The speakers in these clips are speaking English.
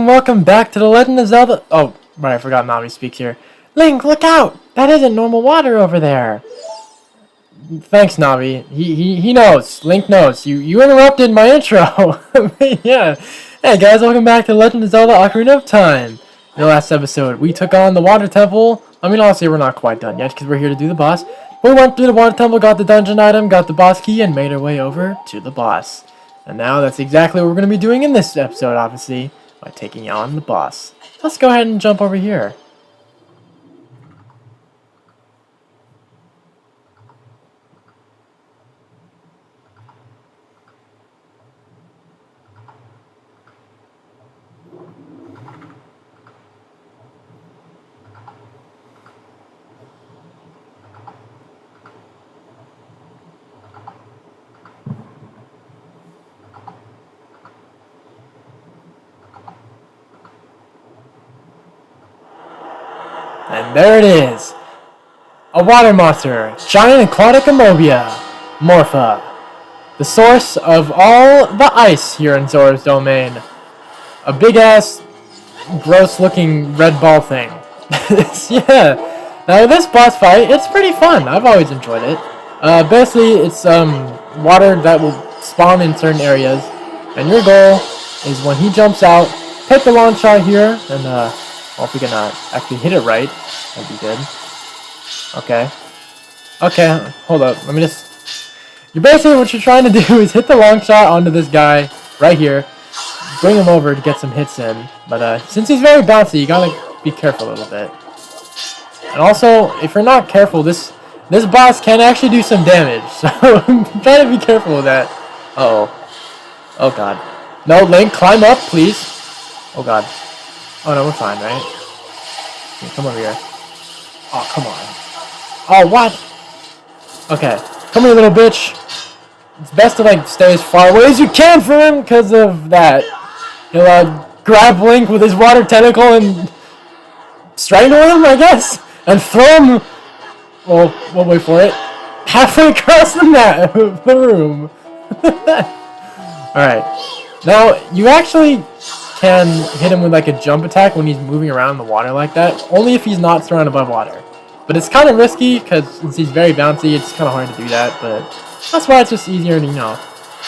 and welcome back to The Legend of Zelda. Oh, right, I forgot Nami speaks here. Link, look out! That isn't normal water over there. Thanks, Navi. He knows. Link knows. You interrupted my intro. Yeah. Hey guys, welcome back to Legend of Zelda: Ocarina of Time. In the last episode, we took on the Water Temple. I mean, honestly, we're not quite done yet because we're here to do the boss. But we went through the Water Temple, got the dungeon item, got the boss key, and made our way over to the boss. And now that's exactly what we're going to be doing in this episode, obviously, by taking on the boss. Let's go ahead and jump over here. And there it is! A water monster, giant aquatic amobia, Morpha. The source of all the ice here in Zora's domain. A big ass, gross looking red ball thing. Yeah. Now this boss fight, it's pretty fun. I've always enjoyed it. Basically it's water that will spawn in certain areas. And your goal is when he jumps out, take the long shot here, and well, if we can actually hit it right, that'd be good. Okay. Okay, hold up. Let me just... Basically what you're trying to do is hit the long shot onto this guy right here. Bring him over to get some hits in. But since he's very bouncy, you gotta be careful a little bit. And also, if you're not careful, this boss can actually do some damage. So try to be careful with that. Uh-oh. Oh god. No, Link, climb up, please. Oh god. Oh no, we're fine, right? Okay, come over here. Oh, come on. Oh, what? Okay. Come here, little bitch. It's best to, like, stay as far away as you can from him because of that. He'll, grab Link with his water tentacle and strangle him, I guess? And throw him... Well, we'll wait for it. Halfway across the room. Alright. Now, you actually can hit him with like a jump attack when he's moving around in the water like that. Only if he's not surrounded by water. But it's kind of risky because since he's very bouncy, it's kind of hard to do that. But that's why it's just easier to, you know,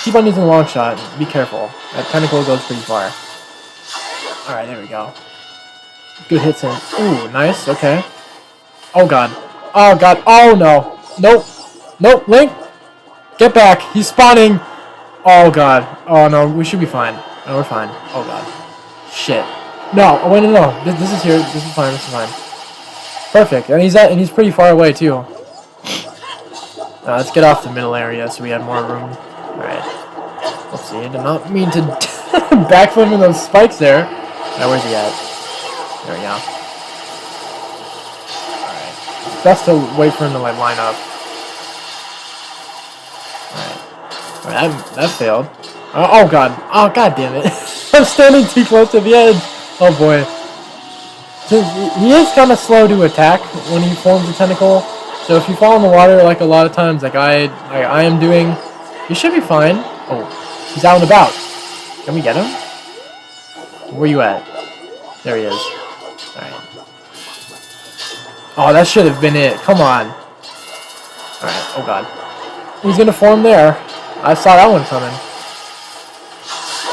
keep on using the long shot. Be careful. That tentacle goes pretty far. Alright, there we go. Good hits in. Ooh, nice. Okay. Oh god. Oh god. Oh no. Nope. Nope. Link. Get back. He's spawning. Oh god. Oh no. We should be fine. No, we're fine. Oh god. Shit. No. Oh wait, no. This is here. This is fine. This is fine. Perfect. And he's pretty far away too. Let's get off the middle area so we have more room. All right. Oopsie. I did not mean to backflip in those spikes there. Now where's he at? There we go. All right. It's best to wait for him to like line up. All right. That failed. Oh god. Oh god damn it. I'm standing too close to the edge. Oh boy. So he is kind of slow to attack when he forms a tentacle. So if you fall in the water like a lot of times like I am doing, you should be fine. Oh, he's out and about. Can we get him? Where you at? There he is. Alright. Oh, that should have been it. Come on. Alright. Oh god. He's gonna form there. I saw that one coming.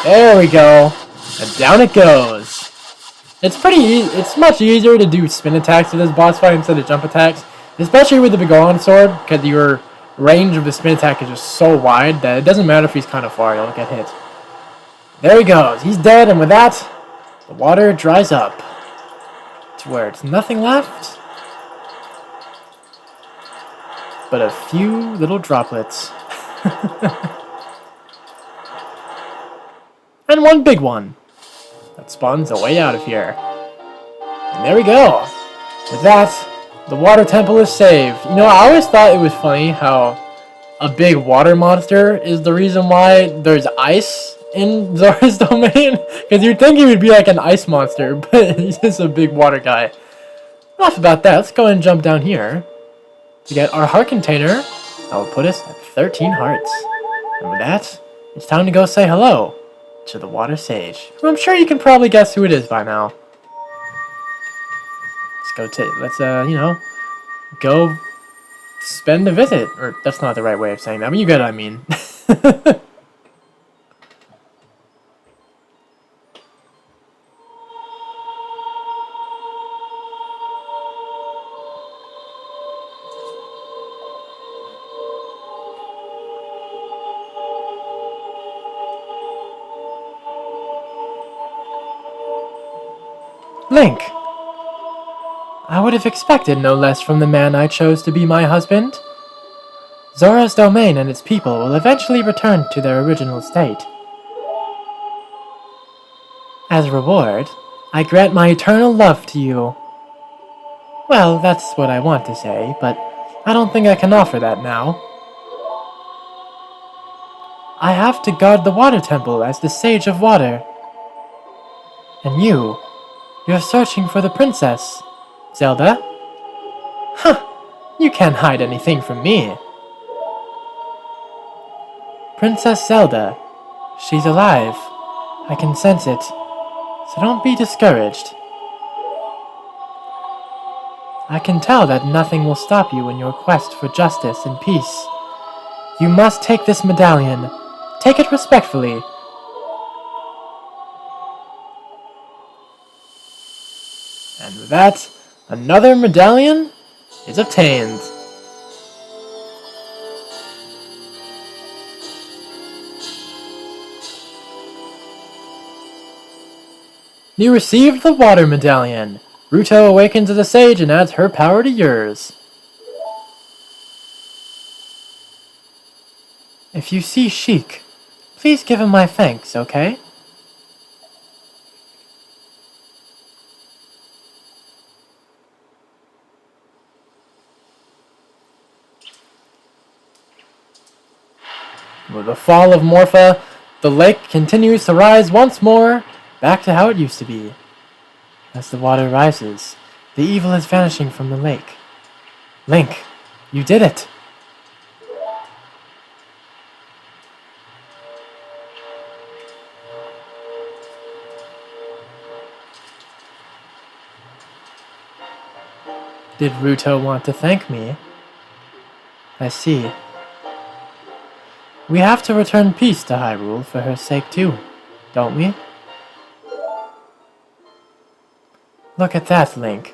There we go. And down it goes. It's it's much easier to do spin attacks with this boss fight instead of jump attacks. Especially with the Begon sword, because your range of the spin attack is just so wide that it doesn't matter if he's kind of far, you'll get hit. There he goes. He's dead, and with that, the water dries up. To where it's nothing left but a few little droplets. And one big one that spawns a way out of here. And there we go. With that, the water temple is saved. You know, I always thought it was funny how a big water monster is the reason why there's ice in Zora's domain. Because you'd think he would be like an ice monster, but he's just a big water guy. Enough about that. Let's go ahead and jump down here to get our heart container. That will put us at 13 hearts. And with that, it's time to go say hello to the Water Sage, who I'm sure you can probably guess who it is by now. Go spend a visit. Or, that's not the right way of saying that, but you get what I mean. Link! I would have expected no less from the man I chose to be my husband. Zora's domain and its people will eventually return to their original state. As a reward, I grant my eternal love to you. Well, that's what I want to say, but I don't think I can offer that now. I have to guard the water temple as the Sage of Water. And you're searching for the princess, Zelda? Huh, you can't hide anything from me. Princess Zelda, she's alive. I can sense it, so don't be discouraged. I can tell that nothing will stop you in your quest for justice and peace. You must take this medallion. Take it respectfully. And with that, another medallion is obtained. You received the Water Medallion. Ruto awakens as a sage and adds her power to yours. If you see Sheik, please give him my thanks, okay? With the fall of Morpha, the lake continues to rise once more, back to how it used to be. As the water rises, the evil is vanishing from the lake. Link, you did it! Did Ruto want to thank me? I see. We have to return peace to Hyrule for her sake too, don't we? Look at that, Link.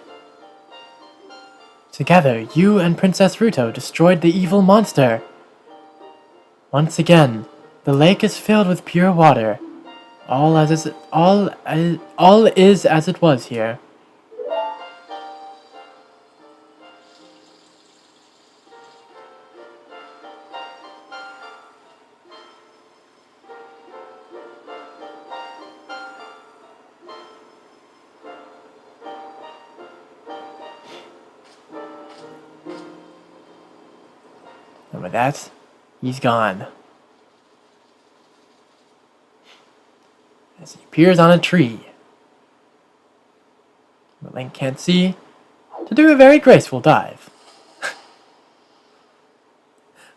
Together, you and Princess Ruto destroyed the evil monster. Once again, the lake is filled with pure water. All is as it was here. And with that, he's gone. As he appears on a tree. But Link can't see to do a very graceful dive.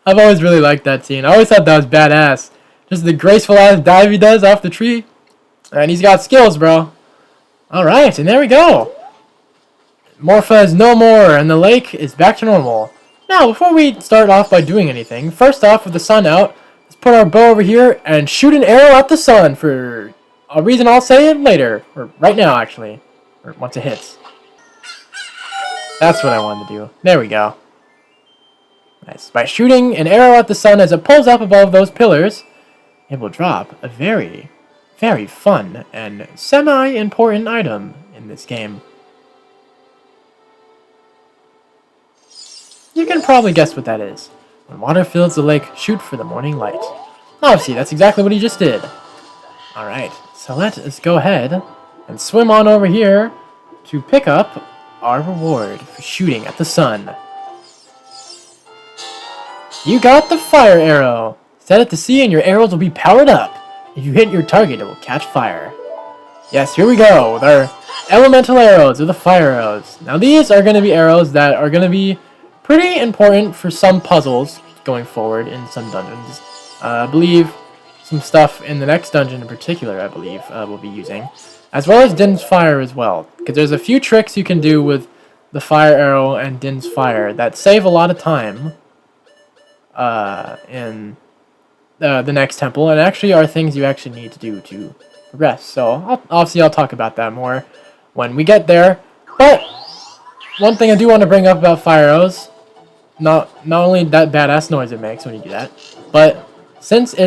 I've always really liked that scene. I always thought that was badass. Just the graceful ass dive he does off the tree. And he's got skills, bro. Alright, and there we go. Morpha is no more, and the lake is back to normal. Now, before we start off by doing anything, first off, with the sun out, let's put our bow over here and shoot an arrow at the sun for a reason I'll say later. Or right now, actually. Or once it hits. That's what I wanted to do. There we go. Nice. By shooting an arrow at the sun as it pulls up above those pillars, it will drop a very, very fun and semi-important item in this game. You can probably guess what that is. When water fills the lake, shoot for the morning light. Obviously, that's exactly what he just did. Alright, so let us go ahead and swim on over here to pick up our reward for shooting at the sun. You got the fire arrow. Set it to sea and your arrows will be powered up. If you hit your target, it will catch fire. Yes, here we go with our elemental arrows, or the fire arrows. Now these are going to be arrows that are going to be pretty important for some puzzles going forward in some dungeons. I believe some stuff in the next dungeon in particular, I believe, we'll be using. As well as Din's Fire as well. Because there's a few tricks you can do with the Fire Arrow and Din's Fire that save a lot of time in the next temple, and actually are things you actually need to do to progress. So obviously I'll talk about that more when we get there. But one thing I do want to bring up about Fire Arrows, not only that badass noise it makes when you do that, but since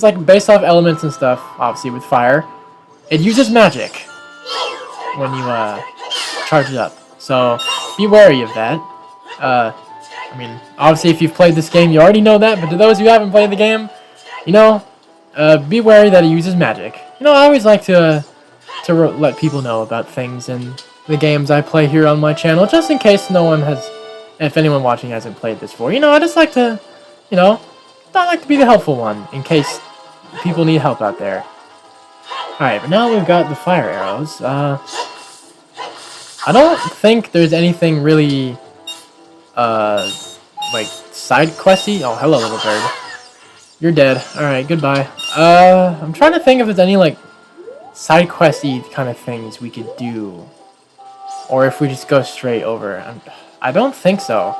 like based off elements and stuff, obviously with fire, it uses magic when you charge it up. So be wary of that. I mean, obviously if you've played this game, you already know that, but to those who haven't played the game, you know, be wary that it uses magic. You know, I always like to let people know about things in the games I play here on my channel, just in case if anyone watching hasn't played this before. You know, I just like to, I like to be the helpful one, in case people need help out there. Alright, but now we've got the fire arrows. I don't think there's anything really, like, side questy. Oh, hello, little bird. You're dead. Alright, goodbye. I'm trying to think if there's any, like, side questy kind of things we could do. Or if we just go straight over. I don't think so.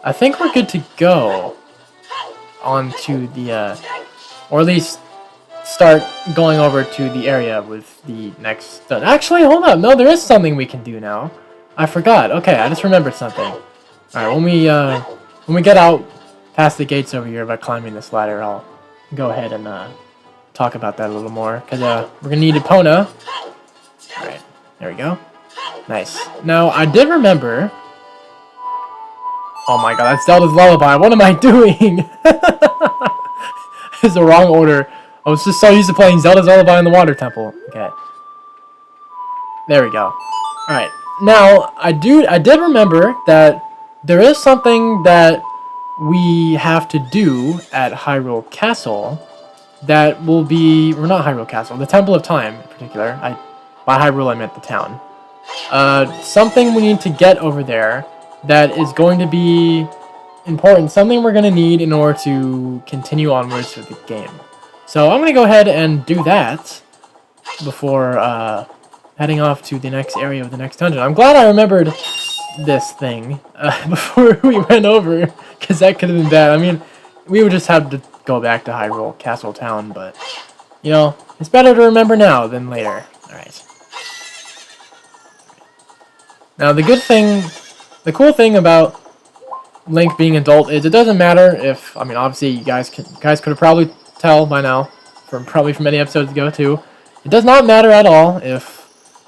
I think we're good to go onto the, or at least start going over to the area with the next... Actually, hold up. No, there is something we can do now. I forgot. Okay, I just remembered something. Alright, when we get out past the gates over here by climbing this ladder, I'll go ahead and talk about that a little more. Because we're going to need Epona. Alright, there we go. Nice. Now, I did remember... Oh my god, that's Zelda's Lullaby. What am I doing? It's the wrong order. I was just so used to playing Zelda's Lullaby in the Water Temple. Okay. There we go. Alright. Now, I did remember that there is something that we have to do at Hyrule Castle that will be... Or not Hyrule Castle, the Temple of Time in particular. By Hyrule, I meant the town. Something we need to get over there that is going to be important. Something we're going to need in order to continue onwards with the game. So I'm going to go ahead and do that before heading off to the next area of the next dungeon. I'm glad I remembered this thing before we went over, because that could have been bad. I mean, we would just have to go back to Hyrule Castle Town, but, you know, it's better to remember now than later. Alright. Now, the cool thing about Link being adult is it doesn't matter if, I mean, obviously you guys could have probably tell by now, from many episodes ago too, it does not matter at all if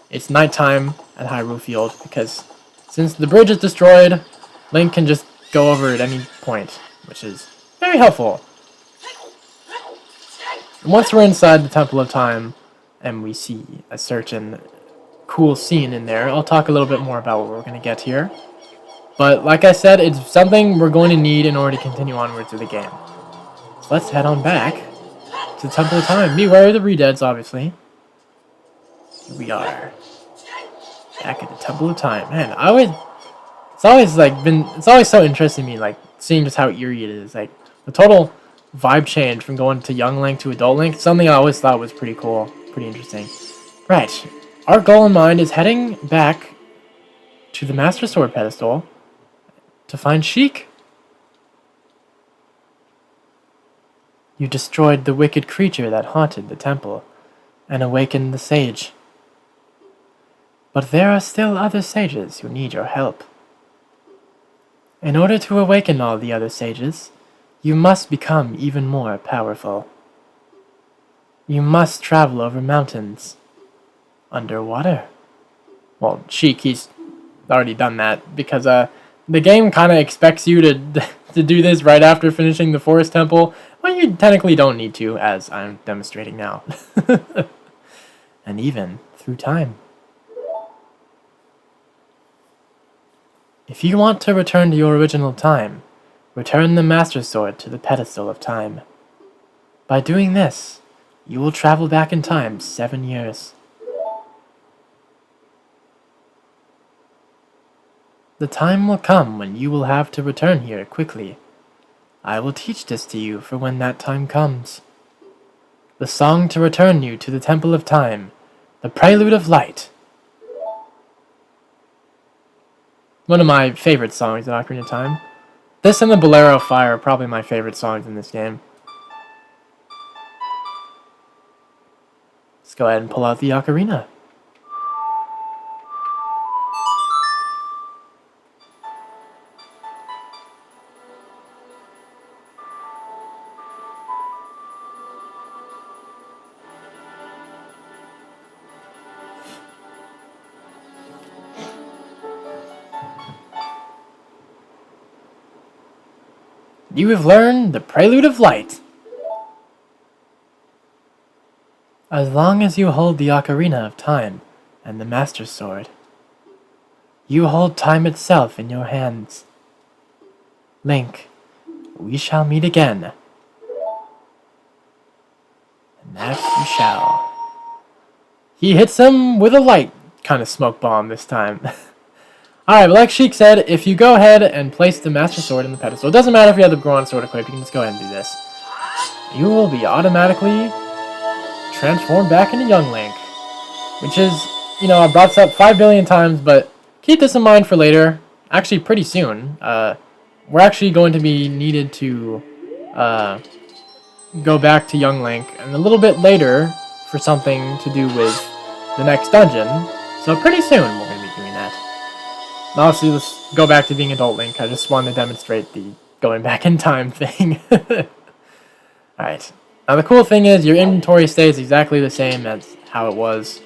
it's nighttime at Hyrule Field, because since the bridge is destroyed, Link can just go over at any point, which is very helpful. And once we're inside the Temple of Time, and we see a certain cool scene in there, I'll talk a little bit more about what we're going to get here. But like I said, it's something we're going to need in order to continue onwards through the game. So let's head on back to the Temple of Time. Beware of the Redeads, obviously. Here we are. Back at the Temple of Time. Man, it's always so interesting to me, like, seeing just how eerie it is. Like, the total vibe change from going to young Link to adult Link, something I always thought was pretty cool, pretty interesting. Right. Our goal in mind is heading back to the Master Sword pedestal to find Sheik. You destroyed the wicked creature that haunted the temple and awakened the sage. But there are still other sages who need your help. In order to awaken all the other sages, you must become even more powerful. You must travel over mountains. Underwater. Well, Sheik, he's already done that, because the game kind of expects you to do this right after finishing the Forest Temple. Well, you technically don't need to, as I'm demonstrating now. And even through time. If you want to return to your original time, return the Master Sword to the pedestal of time. By doing this, you will travel back in time 7 years. The time will come when you will have to return here quickly. I will teach this to you for when that time comes. The song to return you to the Temple of Time. The Prelude of Light. One of my favorite songs in Ocarina of Time. This and the Bolero of Fire are probably my favorite songs in this game. Let's go ahead and pull out the ocarina. You have learned the Prelude of Light. As long as you hold the Ocarina of Time and the Master Sword, you hold time itself in your hands. Link, we shall meet again. And that you shall. He hits him with a light kind of smoke bomb this time. Alright, like Sheik said, if you go ahead and place the Master Sword in the pedestal, it doesn't matter if you have the Goron Sword equipped, you can just go ahead and do this. You will be automatically transformed back into Young Link. Which is, you know, I brought this up 5 billion times, but keep this in mind for later. Actually, pretty soon. We're actually going to be needed to go back to Young Link, and a little bit later for something to do with the next dungeon. So pretty soon we're going to be doing that. And obviously, let's go back to being Adult Link. I just wanted to demonstrate the going back in time thing. Alright. Now the cool thing is your inventory stays exactly the same as how it was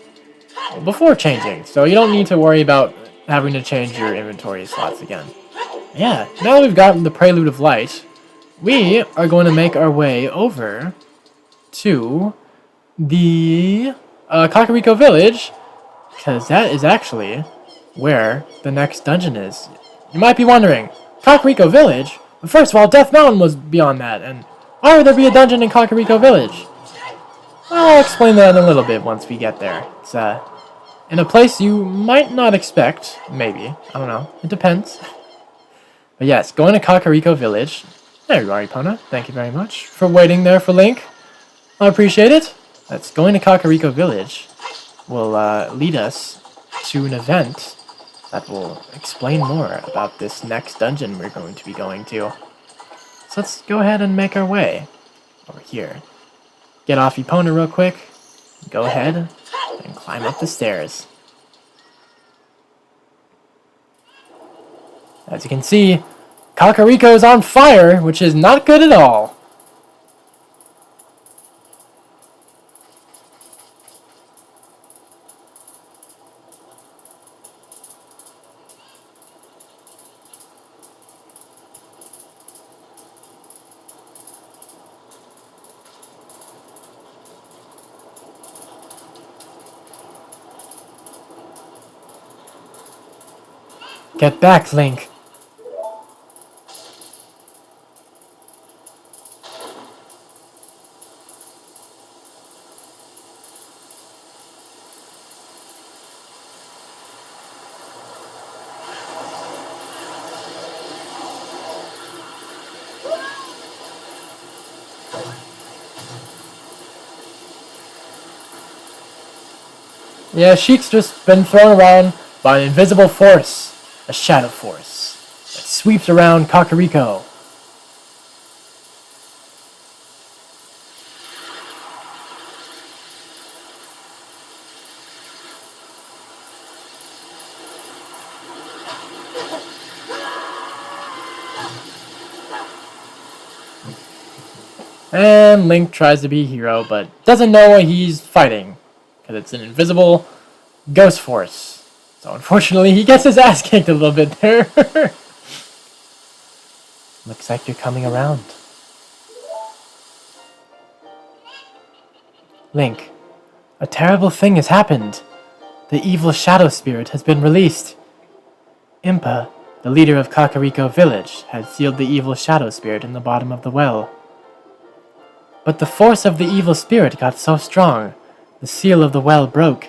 before changing. So you don't need to worry about having to change your inventory slots again. Yeah, now that we've gotten the Prelude of Light, we are going to make our way over to the Kakariko Village, because that is actually where the next dungeon is. You might be wondering, Kakariko Village? But first of all, Death Mountain was beyond that, and why would there be a dungeon in Kakariko Village? Well, I'll explain that in a little bit once we get there. It's in a place you might not expect, maybe. I don't know. It depends. But yes, going to Kakariko Village. There you are, Epona. Thank you very much for waiting there for Link. I appreciate it. That's going to Kakariko Village will lead us to an event that will explain more about this next dungeon we're going to be going to. So let's go ahead and make our way over here. Get off Epona real quick. Go ahead and climb up the stairs. As you can see, Kakariko is on fire, which is not good at all. Get back, Link. Yeah, Sheik's just been thrown around by an invisible force, a shadow force, that sweeps around Kakariko. And Link tries to be a hero, but doesn't know what he's fighting, because it's an invisible ghost force. So unfortunately, he gets his ass kicked a little bit there. Looks like you're coming around. Link, a terrible thing has happened. The evil shadow spirit has been released. Impa, the leader of Kakariko Village, had sealed the evil shadow spirit in the bottom of the well. But the force of the evil spirit got so strong, the seal of the well broke,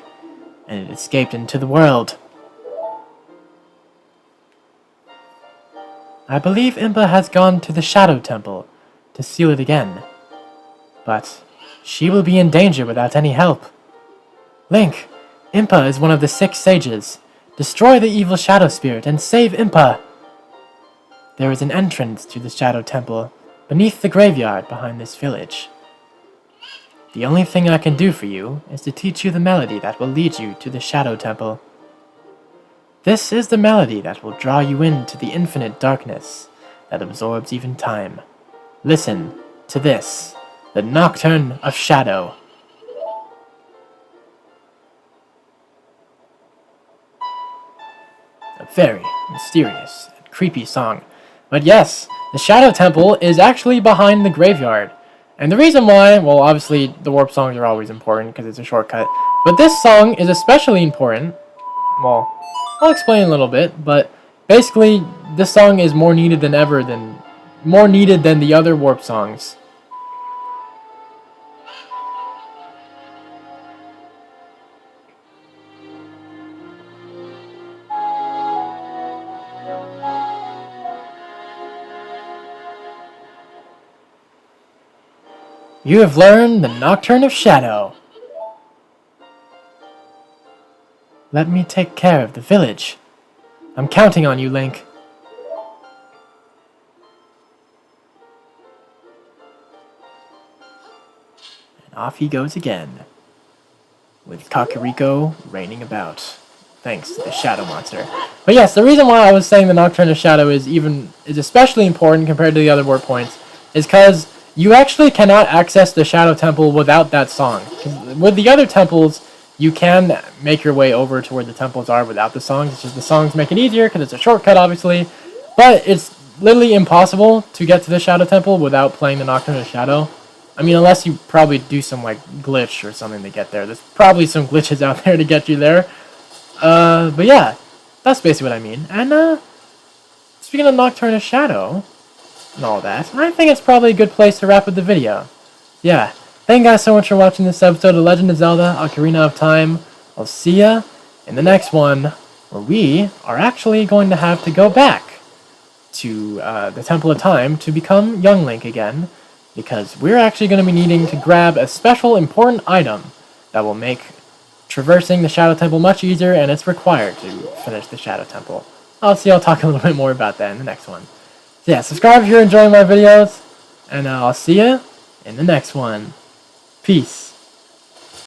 and it escaped into the world. I believe Impa has gone to the Shadow Temple to seal it again. But She will be in danger without any help. Link, Impa is one of the 6 sages. Destroy the evil shadow spirit and save Impa. There is an entrance to the Shadow Temple beneath the graveyard behind this village. The only thing I can do for you is to teach you the melody that will lead you to the Shadow Temple. This is the melody that will draw you into the infinite darkness that absorbs even time. Listen to this, the Nocturne of Shadow. A very mysterious and creepy song. But yes, the Shadow Temple is actually behind the graveyard. And the reason why, well, obviously the warp songs are always important because it's a shortcut. But this song is especially important. Well, I'll explain a little bit, but basically this song is more needed than the other warp songs. You have learned the Nocturne of Shadow. Let me take care of the village. I'm counting on you, Link. And off he goes again, with Kakariko reigning about, thanks to the Shadow Monster. But yes, the reason why I was saying the Nocturne of Shadow is especially important compared to the other warp points is because you actually cannot access the Shadow Temple without that song. With the other temples, you can make your way over to where the temples are without the songs. It's just the songs make it easier because it's a shortcut, obviously. But it's literally impossible to get to the Shadow Temple without playing the Nocturne of Shadow. I mean, unless you probably do some like glitch or something to get there. There's probably some glitches out there to get you there. But yeah, that's basically what I mean. And speaking of Nocturne of Shadow and all that, I think it's probably a good place to wrap up the video. Yeah, thank you guys so much for watching this episode of Legend of Zelda Ocarina of Time. I'll see ya in the next one, where we are actually going to have to go back to the Temple of Time to become Young Link again, because we're actually going to be needing to grab a special important item that will make traversing the Shadow Temple much easier, and it's required to finish the Shadow Temple. I'll talk a little bit more about that in the next one. So yeah, subscribe if you're enjoying my videos, and I'll see you in the next one. Peace.